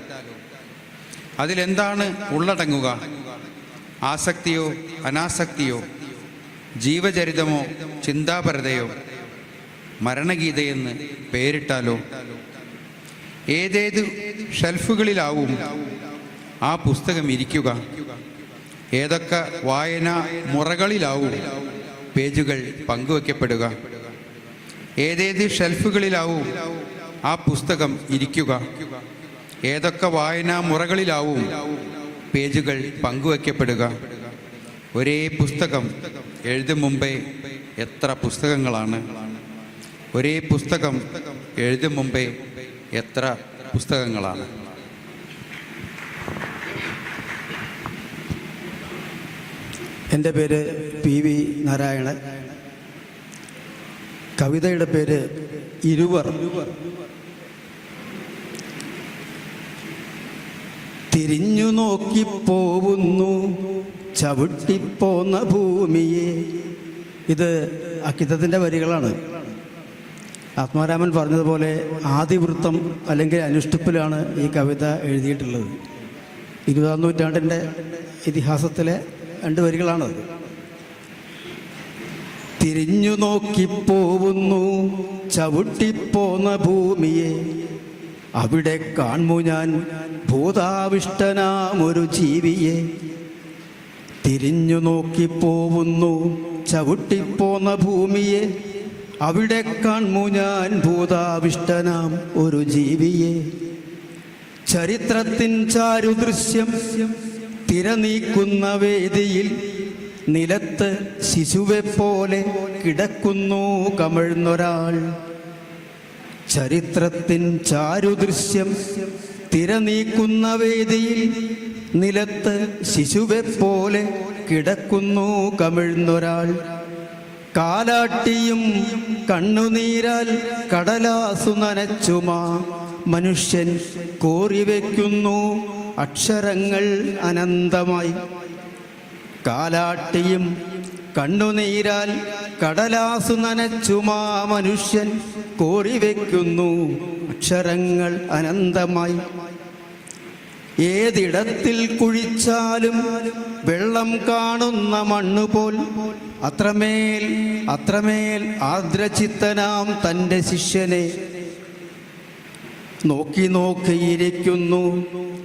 അതിലെന്താണ് ഉള്ളടങ്ങുക? ആസക്തിയോ അനാസക്തിയോ? ജീവചരിതമോ ചിന്താപരതയോ? മരണഗീതയെന്ന് പേരിട്ടാലോ? ഏതേത് ഷെൽഫുകളിലാവും ആ പുസ്തകം ഇരിക്കുക? ഏതൊക്കെ വായനാ മുറകളിലാവും പേജുകൾ പങ്കുവയ്ക്കപ്പെടുക? ഏതേത് ഷെൽഫുകളിലാവും ആ പുസ്തകം ഇരിക്കുക? ഏതൊക്കെ വായനാ മുറകളിലാവും പേജുകൾ പങ്കുവയ്ക്കപ്പെടുക? ഒരേ പുസ്തകം എഴുതും മുമ്പേ എത്ര പുസ്തകങ്ങളാണ്? ഒരേ പുസ്തകം എഴുതും മുമ്പേ എത്ര പുസ്തകങ്ങളാണ്? എൻ്റെ പേര് PV നാരായണൻ. കവിതയുടെ പേര് ഇരുവർ. തിരിഞ്ഞു നോക്കിപ്പോവുന്നു ചവിട്ടിപ്പോന്ന ഭൂമിയെ. ഇത് അക്കിത്തത്തിൻ്റെ വരികളാണ്. ആത്മാരാമൻ പറഞ്ഞതുപോലെ ആദിവൃത്തം അല്ലെങ്കിൽ അനുഷ്ഠിപ്പിലാണ് ഈ കവിത എഴുതിയിട്ടുള്ളത്. 20-ാം നൂറ്റാണ്ടിൻ്റെ ഇതിഹാസത്തിലെ 2 വരികളാണത്. തിരിഞ്ഞു നോക്കിപ്പോവുന്നു ചവിട്ടിപ്പോന്ന ഭൂമിയെ. അവിടെ കാൺമു ഞാൻ ഭൂതാവിഷ്ടനാം ഒരു ജീവിയെ. തിരിഞ്ഞു നോക്കിപ്പോവുന്നു ചവിട്ടിപ്പോന്ന ഭൂമിയെ. അവിടെ കാൺമു ഞാൻ ഭൂതാവിഷ്ടനാം ഒരു ജീവിയെ. ചരിത്രത്തിൻ ചാരുദൃശ്യം തിരനീക്കുന്ന വേദിയിൽ നിലത്ത് ശിശുവെപ്പോലെ കിടക്കുന്നു കമിഴ്ന്നൊരാൾ. ചരിത്രത്തിൻ ചാരുദൃശ്യം തിരനീക്കുന്ന വേദിയിൽ നിലത്ത് ശിശുവെപ്പോലെ കിടക്കുന്നു കമിഴ്ന്നൊരാൾ. കാലാട്ടിയും കണ്ണുനീരാൽ കടലാസു നനച്ചുമാ മനുഷ്യൻ കോറിവെക്കുന്നു അക്ഷരങ്ങൾ അനന്തമായി. കാലാട്ടിയും കണ്ണുനീരാൽ കടലാസു നനച്ചുമാ മനുഷ്യൻ കോറിവെക്കുന്നു അക്ഷരങ്ങൾ അനന്തമായി. ഏതിടത്തിൽ കുഴിച്ചാലും വെള്ളം കാണുന്ന മണ്ണുപോൽ അത്രമേൽ അത്രമേൽ ആർദ്രചിത്തനാം തൻ്റെ ശിഷ്യനെ നോക്കി നോക്കിയിരിക്കുന്നു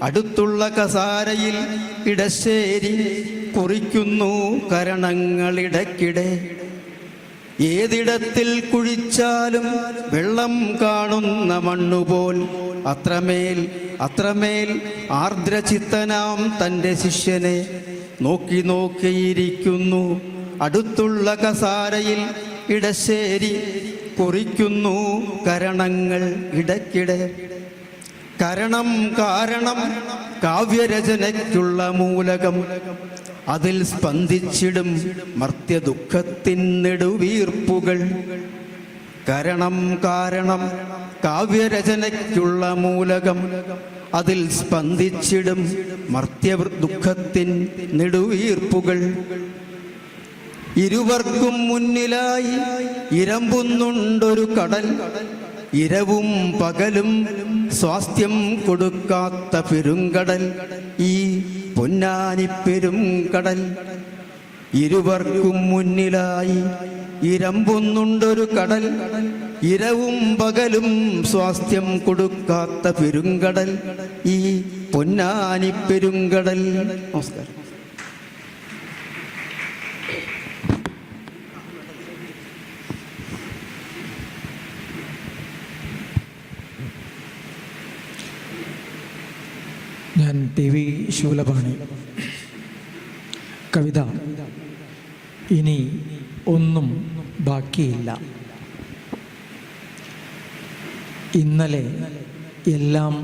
അടുത്തുള്ള കസാരയിൽ ഇടശ്ശേരി കുറിക്കുന്നു കരണങ്ങളിടയ്ക്കിടെ. ഏതിടത്തിൽ കുഴിച്ചാലും വെള്ളം കാണുന്ന മണ്ണുപോൽ അത്രമേൽ അത്രമേൽ ആർദ്രചിത്തനാം തൻ്റെ ശിഷ്യനെ നോക്കി നോക്കിയിരിക്കുന്നു അടുത്തുള്ള കസാരയിൽ ഇടശ്ശേരി കുറിക്കുന്നു കരണങ്ങൾ ഇടയ്ക്കിടെ. കരണം കാരണം കാവ്യരചനയ്ക്കുള്ള മൂലകം. അതിൽ സ്പന്ദിച്ചിടും മർത്യദുഃഖത്തിൻ നെടുവീർപ്പുകൾ. കരണം കാരണം കാവ്യരചനയ്ക്കുള്ള മൂലകം. അതിൽ സ്പന്ദിച്ചിടും മർത്യദുഃഖത്തിൻ നെടുവീർപ്പുകൾ. ഇരുവർക്കും മുന്നിലായി ഇരമ്പുന്നുണ്ടൊരു കടൽ. ഇരവും പകലും സ്വാസ്ഥ്യം കൊടുക്കാത്ത പെരുങ്കടൽ, ഈ പൊന്നാനി പെരുങ്കടൽ. ഇരുവർക്കും മുന്നിലായി ഇരമ്പുന്നുണ്ടൊരു കടൽ. ഇരവും പകലും സ്വാസ്ഥ്യം കൊടുക്കാത്ത പെരുങ്കടൽ, ഈ പൊന്നാനി പെരുങ്കടൽ. നമസ്കാരം. ഞാൻ TV ശൂലപാണി. കവിത ഇനി ഒന്നും ബാക്കിയില്ല. ഇന്നലെ എല്ലാം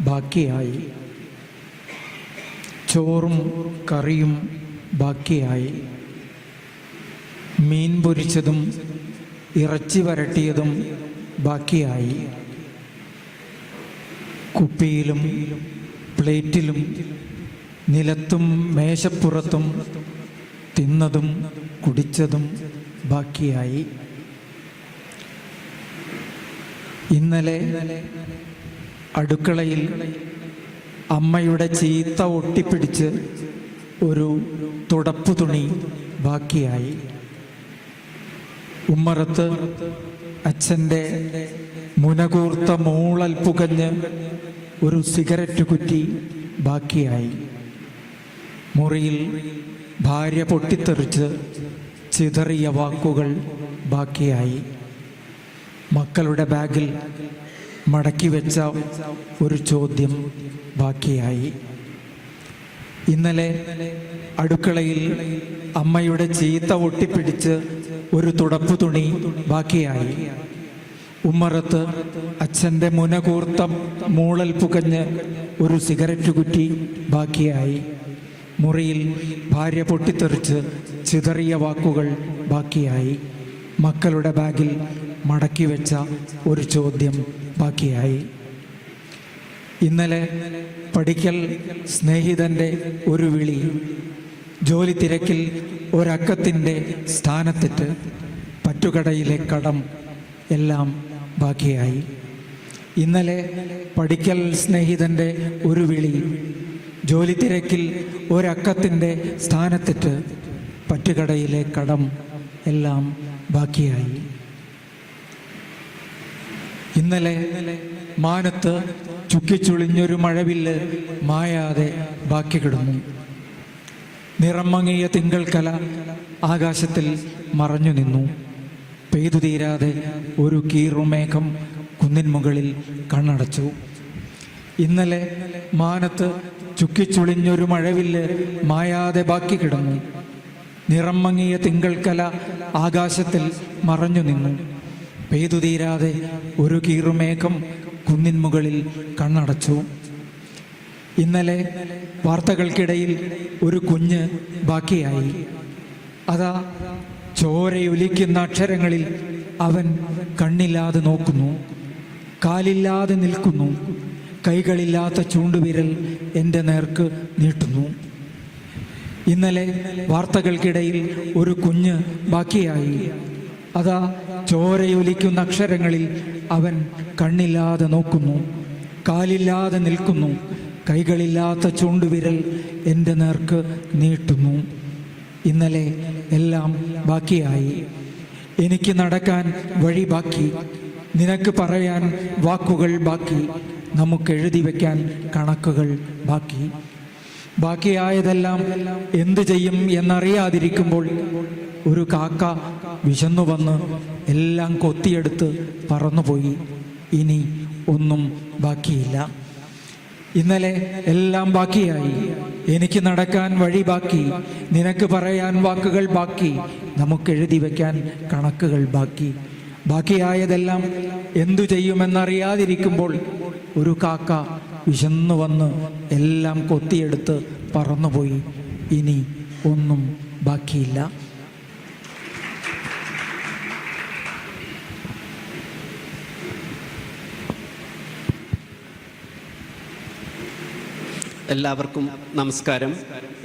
ബാക്കിയായി. ചോറും കറിയും ബാക്കിയായി. മീൻ പൊരിച്ചതും ഇറച്ചി വരട്ടിയതും ബാക്കിയായി. കുപ്പിയിലും പ്ലേറ്റിലും നിലത്തും മേശപ്പുറത്തും തിന്നതും കുടിച്ചതും ബാക്കിയായി. ഇന്നലെ അടുക്കളയിൽ അമ്മയുടെ ചീത്ത ഒട്ടിപ്പിടിച്ച് ഒരു തുടപ്പു തുണി ബാക്കിയായി. ഉമ്മറത്ത് അച്ഛൻ്റെ മുനകൂർത്ത മൂളൽ പുകഞ്ഞ് ഒരു സിഗരറ്റ് കുറ്റി ബാക്കിയായി. മുറിയിൽ ഭാര്യ പൊട്ടിത്തെറിച്ച് ചിതറിയ വാക്കുകൾ ബാക്കിയായി. മക്കളുടെ ബാഗിൽ മടക്കി വെച്ച ഒരു ചോദ്യം ബാക്കിയായി. ഇന്നലെ അടുക്കളയിൽ അമ്മയുടെ ചീത്ത ഒട്ടിപ്പിടിച്ച് ഒരു തുടപ്പു തുണി ബാക്കിയായി. ഉമ്മറത്ത് അച്ഛൻ്റെ മുനകൂർത്ത മൂളൽ പുകഞ്ഞ് ഒരു സിഗരറ്റ് കുറ്റി ബാക്കിയായി. മുറിയിൽ ഭാര്യ പൊട്ടിത്തെറിച്ച് ചിതറിയ വാക്കുകൾ ബാക്കിയായി. മക്കളുടെ ബാഗിൽ മടക്കി വെച്ച ഒരു ചോദ്യം ബാക്കിയായി. ഇന്നലെ പഠിക്കൽ സ്നേഹിതൻ്റെ ഒരു വിളി. ജോലി തിരക്കിൽ ഒരക്കത്തിൻ്റെ സ്ഥാനത്തിട്ട് പറ്റുകടയിലെ കടം എല്ലാം ബാക്കിയായി. ഇന്നലെ പഠിക്കൽ സ്നേഹിതൻ്റെ ഒരു വിളി. ജോലി തിരക്കിൽ ഒരക്കത്തിൻ്റെ സ്ഥാനത്തിട്ട് പറ്റുകടയിലെ കടം എല്ലാം ബാക്കിയായി. ഇന്നലെ മാനത്ത് ചുക്കിച്ചുളിഞ്ഞൊരു മഴവില്ല് മായാതെ ബാക്കി കിടന്നു. നിറം മങ്ങിയ തിങ്കൾ ആകാശത്തിൽ മറഞ്ഞു നിന്നു. പെയ്തു തീരാതെ ഒരു കീറുമേഘം കുന്നിൻ മുകളിൽ കണ്ണടച്ചു. ഇന്നലെ മാനത്ത് ചുക്കിച്ചുളിഞ്ഞൊരു മഴവില്ല് മായാതെ ബാക്കി കിടന്നു. നിറം മങ്ങിയ തിങ്കൾ ആകാശത്തിൽ മറഞ്ഞു നിന്നു. പെയ്തു തീരാതെ ഒരു കീറുമേഘം കുന്നിൻ മുകളിൽ കണ്ണടച്ചു. ഇന്നലെ വാർത്തകൾക്കിടയിൽ ഒരു കുഞ്ഞ് ബാക്കിയായി. അതാ ചോരയൊലിക്കുന്ന അക്ഷരങ്ങളിൽ അവൻ കണ്ണില്ലാതെ നോക്കുന്നു, കാലില്ലാതെ നിൽക്കുന്നു, കൈകളില്ലാത്ത ചൂണ്ടുവിരൽ എൻ്റെ നേർക്ക് നീട്ടുന്നു. ഇന്നലെ വാർത്തകൾക്കിടയിൽ ഒരു കുഞ്ഞ് ബാക്കിയായി. അതാ ചോരയൊലിക്കുന്ന അക്ഷരങ്ങളിൽ അവൻ കണ്ണില്ലാതെ നോക്കുന്നു, കാലില്ലാതെ നിൽക്കുന്നു, കൈകളില്ലാത്ത ചൂണ്ടുവിരൽ എൻ്റെ നേർക്ക് നീട്ടുന്നു. ഇന്നലെ എല്ലാം ബാക്കിയായി. എനിക്ക് നടക്കാൻ വഴി ബാക്കി, നിനക്ക് പറയാൻ വാക്കുകൾ ബാക്കി, നമുക്ക് എഴുതി വയ്ക്കാൻ കണക്കുകൾ ബാക്കി. ബാക്കിയായതെല്ലാം എന്തു ചെയ്യും എന്നറിയാതിരിക്കുമ്പോൾ ഒരു കാക്ക വിശന്നു വന്ന് എല്ലാം കൊത്തിയെടുത്ത് പറന്നുപോയി. ഇനി ഒന്നും ബാക്കിയില്ല. ഇന്നലെ എല്ലാം ബാക്കിയായി. എനിക്ക് നടക്കാൻ വഴി ബാക്കി, നിനക്ക് പറയാൻ വാക്കുകൾ ബാക്കി, നമുക്ക് എഴുതി വയ്ക്കാൻ കണക്കുകൾ ബാക്കി. ബാക്കിയായതെല്ലാം എന്തു ചെയ്യുമെന്നറിയാതിരിക്കുമ്പോൾ ഒരു കാക്ക വിശന്നു വന്ന് എല്ലാം കൊത്തിയെടുത്ത് പറന്നുപോയി. ഇനി ഒന്നും ബാക്കിയില്ല. എല്ലാവർക്കും നമസ്കാരം.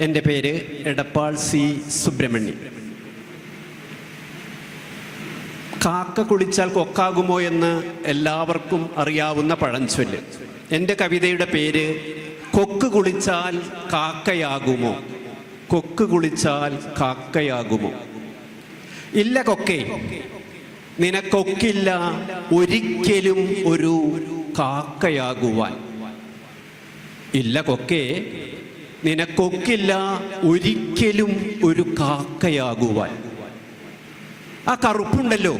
എൻ്റെ പേര് എടപ്പാൾ സി സുബ്രഹ്മണ്യൻ. കാക്ക കുളിച്ചാൽ കൊക്കാകുമോ എന്ന് എല്ലാവർക്കും അറിയാവുന്ന പഴഞ്ചൊല്ല്. എൻ്റെ കവിതയുടെ പേര് കൊക്ക് കുളിച്ചാൽ കാക്കയാകുമോ, കൊക്ക് കുളിച്ചാൽ കാക്കയാകുമോ. ഇല്ല കൊക്കേ, നിനക്കൊക്കില്ല ഒരിക്കലും ഒരു കാക്കയാകുവാൻ. ഇല്ല കൊക്കേ, നിനക്കൊക്കില്ല ഒരിക്കലും ഒരു കാക്കയാകുവാൻ. ആ കറുപ്പുണ്ടല്ലോ,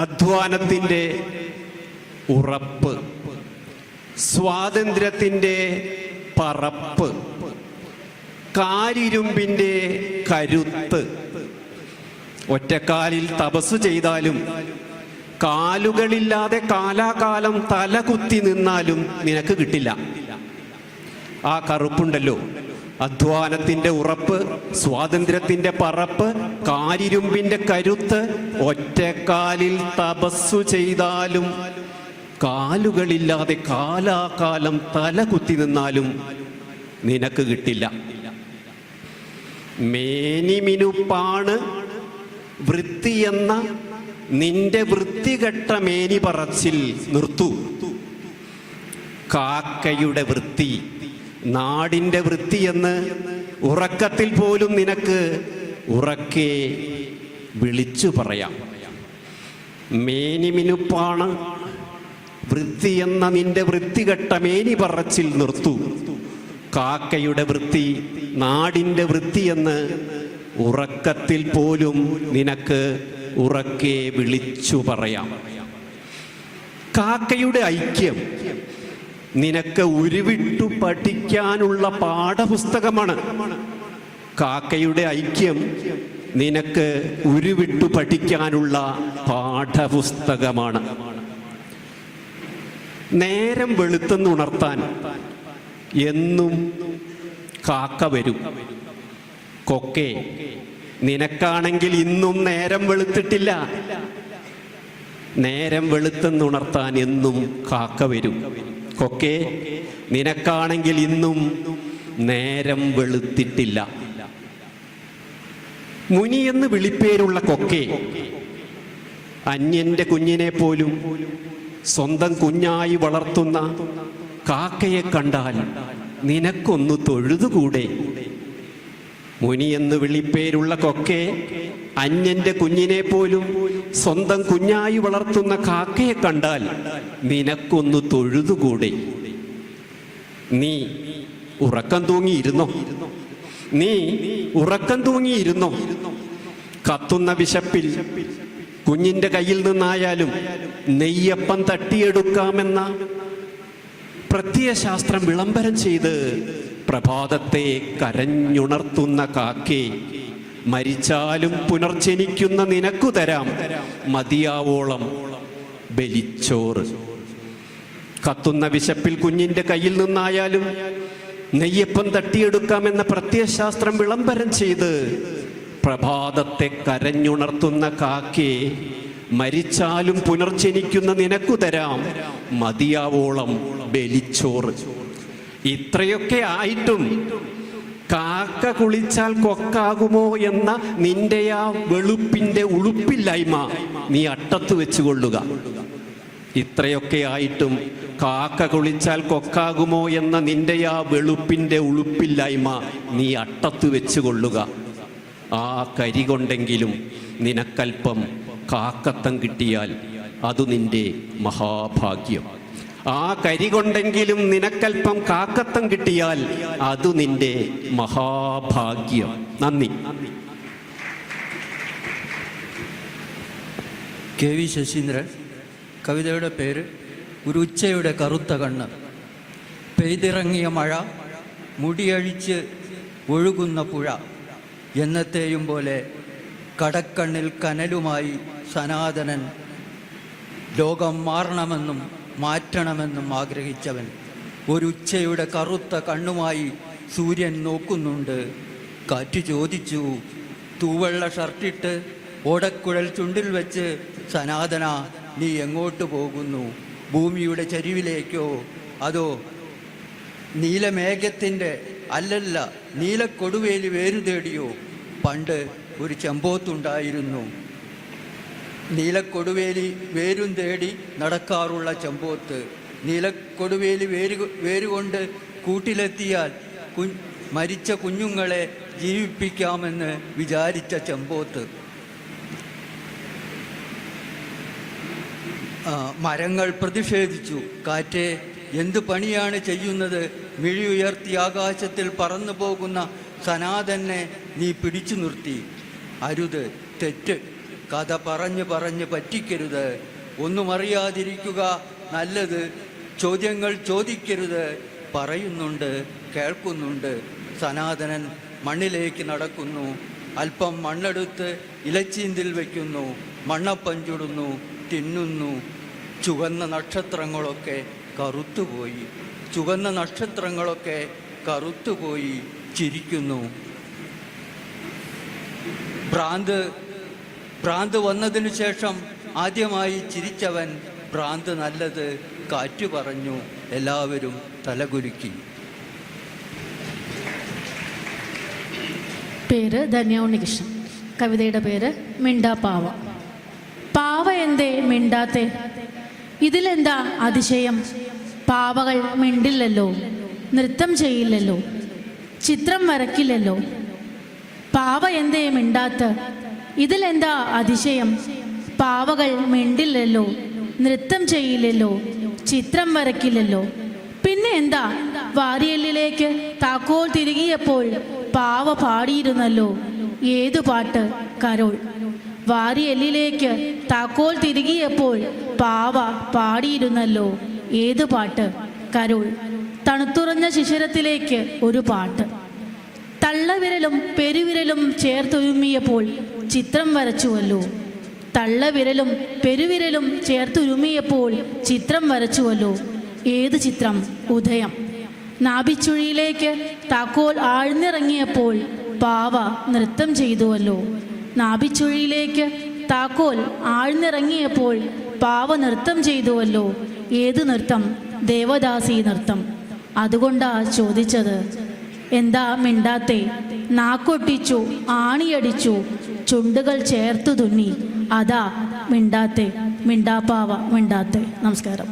അധ്വാനത്തിൻ്റെ ഉറപ്പ്, സ്വാതന്ത്ര്യത്തിൻ്റെ പറപ്പ്, കാരിരുമ്പിൻ്റെ കരുത്ത്. ഒറ്റക്കാലിൽ തപസ് ചെയ്താലും കാലുകളില്ലാതെ കാലാകാലം തലകുത്തി നിന്നാലും നിനക്ക് കിട്ടില്ല. ആ കറുപ്പുണ്ടല്ലോ, അധ്വാനത്തിൻ്റെ ഉറപ്പ്, സ്വാതന്ത്ര്യത്തിൻ്റെ പറപ്പ്, കാരിരുമ്പിൻ്റെ കരുത്ത്. ഒറ്റക്കാലിൽ തപസ്സു ചെയ്താലും കാലുകളില്ലാതെ കാലാകാലം തലകുത്തി നിന്നാലും നിനക്ക് കിട്ടില്ല. മേനിമിനുപ്പാണ് വൃത്തിയെന്ന നിന്റെ വൃത്തികെട്ട മേനി പറച്ചിൽ നിർത്തൂ. കാക്കയുടെ വൃത്തി, നാടിൻ്റെ വൃത്തിയെന്ന് ഉറക്കത്തിൽ പോലും നിനക്ക് ഉറക്കെ വിളിച്ചു പറയാം. മേനിമിനുപ്പാണ് വൃത്തിയെന്ന നിന്റെ വൃത്തികെട്ട മേനി പറച്ചിൽ നിർത്തൂ. കാക്കയുടെ വൃത്തി, നാടിൻ്റെ വൃത്തിയെന്ന് ഉറക്കത്തിൽ പോലും നിനക്ക് ഉറക്കെ വിളിച്ചു പറയാം. കാക്കയുടെ ഐക്യം നിനക്ക് ഉരുവിട്ടു പഠിക്കാനുള്ള പാഠപുസ്തകമാണ്. കാക്കയുടെ ഐക്യം നിനക്ക് ഉരുവിട്ടു പഠിക്കാനുള്ള പാഠപുസ്തകമാണ്. നേരം വെളുത്തെന്നുണർത്താൻ എന്നും കാക്ക വരും. കൊക്കേ, നിനക്കാണെങ്കിൽ ഇന്നും നേരം വെളുത്തിട്ടില്ല. നേരം വെളുത്തെന്നുണർത്താൻ എന്നും കാക്ക വരും. കൊക്കേ, നിനക്കാണെങ്കിൽ ഇന്നും നേരം വെളുത്തിട്ടില്ല. മുനിയെന്ന് വിളിപ്പേരുള്ള കൊക്കേ, അന്യന്റെ കുഞ്ഞിനെ പോലും സ്വന്തം കുഞ്ഞായി വളർത്തുന്ന കാക്കയെ കണ്ടാൽ നിനക്കൊന്നു തൊഴുതുകൂടെ? മുനിയെന്ന് വിളിപ്പേരുള്ള കൊക്കേ, അന്യന്റെ കുഞ്ഞിനെ പോലും സ്വന്തം കുഞ്ഞായി വളർത്തുന്ന കാക്കയെ കണ്ടാൽ നിനക്കൊന്ന് തൊഴുതുകൂടെ? നീ ഉറക്കം തൂങ്ങിയിരുന്നോ? നീ ഉറക്കം തൂങ്ങിയിരുന്നോ? കത്തുന്ന വിശപ്പിൽ കുഞ്ഞിൻ്റെ കയ്യിൽ നിന്നായാലും നെയ്യപ്പം തട്ടിയെടുക്കാമെന്ന പ്രത്യയശാസ്ത്രം വിളംബരം ചെയ്ത് പ്രഭാതത്തെ കരഞ്ഞുണർത്തുന്ന കാക്കേ, മരിച്ചാലും പുനർജനിക്കുന്ന നിനക്കു തരാം മതിയാവോളം ബലിച്ചോറ്. കത്തുന്ന വിശപ്പിൽ കുഞ്ഞിൻ്റെ കയ്യിൽ നിന്നായാലും നെയ്യപ്പം തട്ടിയെടുക്കാമെന്ന പ്രത്യയശാസ്ത്രം വിളംബരം ചെയ്ത് പ്രഭാതത്തെ കരഞ്ഞുണർത്തുന്ന കാക്കേ, മരിച്ചാലും പുനർജനിക്കുന്ന നിനക്കു തരാം മതിയാവോളം ബലിച്ചോറ്. ഇത്രയൊക്കെ ആയിട്ടും കാക്ക കുളിച്ചാൽ കൊക്കാകുമോ എന്ന നിന്റെ ആ വെളുപ്പിൻ്റെ ഉളുപ്പില്ലായ്മ നീ അട്ടത്ത് വെച്ചുകൊള്ളുക. ഇത്രയൊക്കെ ആയിട്ടും കാക്ക കുളിച്ചാൽ കൊക്കാകുമോ എന്ന നിന്റെ ആ വെളുപ്പിൻ്റെ ഉളുപ്പില്ലായ്മ നീ അട്ടത്ത് വെച്ചുകൊള്ളുക. ആ കരി കൊണ്ടെങ്കിലും നിനക്കൽപ്പം കാക്കത്തം കിട്ടിയാൽ അത് നിന്റെ മഹാഭാഗ്യം. ആ കരി കൊണ്ടെങ്കിലും നിനക്കൽപ്പം കാക്കത്തം കിട്ടിയാൽ അത് നിന്റെ മഹാഭാഗ്യം. നന്ദി. K V Saseendran. കവിതയുടെ പേര് ഒരു ഉച്ചയുടെ കറുത്ത കണ്ണ്. പെയ്തിറങ്ങിയ മഴ, മുടിയഴിച്ച് ഒഴുകുന്ന പുഴ, എന്നത്തെയും പോലെ കടക്കണ്ണിൽ കനലുമായി സനാതനൻ ലോകം മാറണമെന്നും മാറ്റണമെന്നും ആഗ്രഹിച്ചവൻ. ഒരുച്ചയുടെ കറുത്ത കണ്ണുമായി സൂര്യൻ നോക്കുന്നുണ്ട്. കാറ്റ് ചോദിച്ചു, തൂവെള്ള ഷർട്ടിട്ട് ഓടക്കുഴൽ ചുണ്ടിൽ വെച്ച്, സനാതന നീ എങ്ങോട്ട് പോകുന്നു? ഭൂമിയുടെ ചരിവിലേക്കോ അതോ നീലമേഘത്തിൻ്റെ അല്ലല്ല നീലക്കൊടുവേലി വേരു തേടിയോ? പണ്ട് ഒരു ചെമ്പോത്തുണ്ടായിരുന്നു. നീലക്കൊടുവേലി വേരും തേടി നടക്കാറുള്ള ചെമ്പോത്ത്. നീലക്കൊടുവേലി വേരുകൊണ്ട് കൂട്ടിലെത്തിയാൽ മരിച്ച കുഞ്ഞുങ്ങളെ ജീവിപ്പിക്കാമെന്ന് വിചാരിച്ച ചെമ്പോത്ത്. മരങ്ങൾ പ്രതിഷേധിച്ചു. കാറ്റേ, എന്തു പണിയാണ് ചെയ്യുന്നത്? മിഴി ഉയർത്തി ആകാശത്തിൽ പറന്നു പോകുന്ന സനാതനെ നീ പിടിച്ചു നിർത്തി. അരുത്, തെറ്റ്. കഥ പറഞ്ഞ് പറഞ്ഞ് പറ്റിക്കരുത്. ഒന്നും അറിയാതിരിക്കുക നല്ലത്. ചോദ്യങ്ങൾ ചോദിക്കരുത്. പറയുന്നുണ്ട്, കേൾക്കുന്നുണ്ട്. സനാതനൻ മണ്ണിലേക്ക് നടക്കുന്നു. അല്പം മണ്ണെടുത്ത് ഇലച്ചീന്തിൽ വയ്ക്കുന്നു. മണ്ണപ്പം ചുടുന്നു, തിന്നുന്നു. ചുവന്ന നക്ഷത്രങ്ങളൊക്കെ കറുത്തുപോയി. ചുവന്ന നക്ഷത്രങ്ങളൊക്കെ കറുത്തുപോയി. ചിരിക്കുന്നു. ഭ്രാന്ത് വന്നതിനു ശേഷം ആദ്യമായി ചിരിച്ചവൻ. ഭ്രാന്ത് നല്ലത്. കാറ്റു പറഞ്ഞു. എല്ലാവരും തലകുലുക്കി. പേര് ധന്യ ഉണ്ണികൃഷ്ണൻ. കവിതയുടെ പേര് മിണ്ടാപ്പാവ. പാവ എന്തേ മിണ്ടാത്തെ? ഇതിലെന്താ അതിശയം? പാവകൾ മിണ്ടില്ലല്ലോ, നൃത്തം ചെയ്യില്ലല്ലോ, ചിത്രം വരയ്ക്കില്ലല്ലോ. പാവ എന്തേ മിണ്ടാത്ത? ഇതിലെന്താ അതിശയം? പാവകൾ മിണ്ടില്ലല്ലോ, നൃത്തം ചെയ്യില്ലല്ലോ, ചിത്രം വരയ്ക്കില്ലല്ലോ. പിന്നെ എന്താ? വാരിയല്ലിലേക്ക് താക്കോൽ തിരികിയപ്പോൾ പാവ പാടിയിരുന്നല്ലോ. ഏതു പാട്ട്? കരോൾ. വാരിയല്ലിലേക്ക് താക്കോൽ തിരികിയപ്പോൾ പാവ പാടിയിരുന്നല്ലോ. ഏതു പാട്ട്? കരോൾ. തണുത്തുറഞ്ഞ ശിശിരത്തിലേക്ക് ഒരു പാട്ട്. തള്ളവിരലും പെരുവിരലും ചേർത്തുരുമ്മിയപ്പോൾ ചിത്രം വരച്ചുവല്ലോ. തള്ളവിരലും പെരുവിരലും ചേർത്തുരുമ്മിയപ്പോൾ ചിത്രം വരച്ചുവല്ലോ. ഏത് ചിത്രം? ഉദയം. നാഭിച്ചുഴിയിലേക്ക് താക്കോൽ ആഴ്ന്നിറങ്ങിയപ്പോൾ പാവ നൃത്തം ചെയ്തുവല്ലോ. നാഭിച്ചുഴിയിലേക്ക് താക്കോൽ ആഴ്ന്നിറങ്ങിയപ്പോൾ പാവ നൃത്തം ചെയ്തുവല്ലോ. ഏത് നൃത്തം? ദേവദാസി നൃത്തം. അതുകൊണ്ടാ ചോദിച്ചത്. എന്താ മിണ്ടാത്തെ? നാക്കൊട്ടിച്ചു, ആണിയടിച്ചു, ചുണ്ടുകൾ ചേർത്തു തുന്നി. അതാ മിണ്ടാത്തെ. മിണ്ടാപ്പാവ മിണ്ടാത്തെ. നമസ്കാരം.